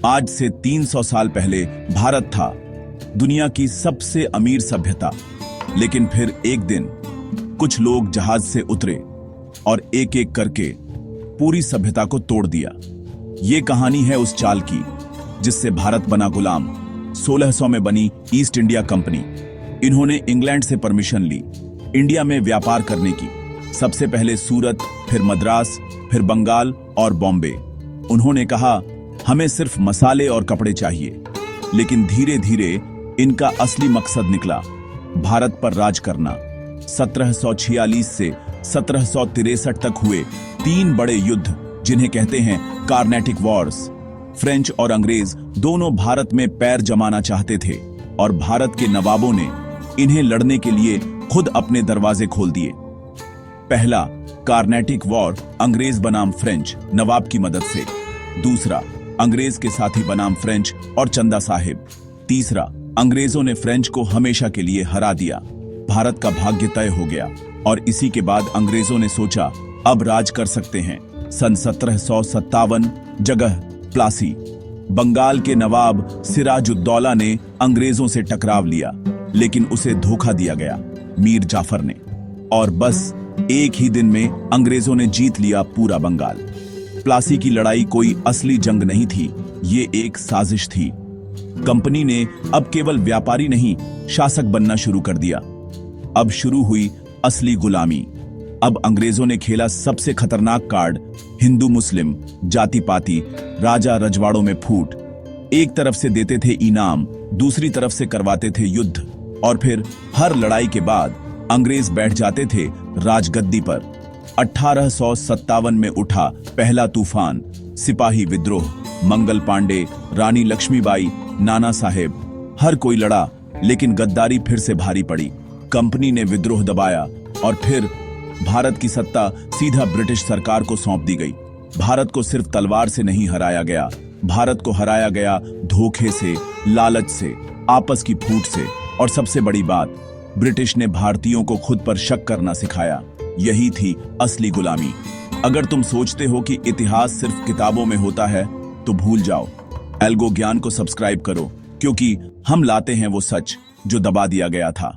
आज से 300 साल पहले भारत था दुनिया की सबसे अमीर सभ्यता। लेकिन फिर एक दिन कुछ लोग जहाज से उतरे और एक एक करके पूरी सभ्यता को तोड़ दिया। ये कहानी है उस चाल की जिससे भारत बना गुलाम। 1600 में बनी ईस्ट इंडिया कंपनी। इन्होंने इंग्लैंड से परमिशन ली इंडिया में व्यापार करने की। सबसे पहले सूरत, फिर मद्रास, फिर बंगाल और बॉम्बे। उन्होंने कहा हमें सिर्फ मसाले और कपड़े चाहिए। लेकिन धीरे धीरे इनका असली मकसद निकला, भारत पर राज करना। 1746 से 1763 तक हुए 3 बड़े युद्ध, जिन्हें कहते हैं कार्नेटिक वॉर्स। फ्रेंच और अंग्रेज दोनों भारत में पैर जमाना चाहते थे और भारत के नवाबों ने इन्हें लड़ने के लिए खुद अपने दरवाजे खोल दिए। पहला कार्नेटिक वॉर अंग्रेज बनाम फ्रेंच नवाब की मदद से। दूसरा अंग्रेज के साथी बनाम फ्रेंच और चंदा साहिब। तीसरा अंग्रेजों ने फ्रेंच को हमेशा के लिए हरा दिया। भारत का भाग्य तय हो गया और इसी के बाद अंग्रेजों ने सोचा अब राज कर सकते हैं। सन 1757 जगह प्लासी, बंगाल के नवाब सिराजुद्दौला ने अंग्रेजों से टकराव लिया, लेकिन उसे धोखा दिया गया मीर जाफर ने, और बस एक ही दिन में अंग्रेजों ने जीत लिया पूरा बंगाल। प्लासी की लड़ाई कोई असली जंग नहीं थी, ये एक साजिश थी। कंपनी ने अब केवल व्यापारी नहीं, शासक बनना शुरू कर दिया। अब शुरू हुई असली गुलामी। अब अंग्रेजों ने खेला सबसे खतरनाक कार्ड, हिंदू मुस्लिम जाति पाति, राजा रजवाड़ों में फूट। एक तरफ से देते थे इनाम, दूसरी तरफ से करवाते थे युद्ध, और फिर हर लड़ाई के बाद अंग्रेज बैठ जाते थे राजगद्दी पर। 1857 में उठा पहला तूफान, सिपाही विद्रोह। मंगल पांडे, रानी लक्ष्मीबाई, नाना साहेब, हर कोई लड़ा, लेकिन गद्दारी फिर से भारी पड़ी। कंपनी ने विद्रोह दबाया और फिर भारत की सत्ता सीधा ब्रिटिश सरकार को सौंप दी गई। भारत को सिर्फ तलवार से नहीं हराया गया, भारत को हराया गया धोखे से, लालच से, आपस की फूट से, और सबसे बड़ी बात, ब्रिटिश ने भारतीयों को खुद पर शक करना सिखाया। यही थी असली गुलामी। अगर तुम सोचते हो कि इतिहास सिर्फ किताबों में होता है तो भूल जाओ। एल्गो ज्ञान को सब्सक्राइब करो, क्योंकि हम लाते हैं वो सच जो दबा दिया गया था।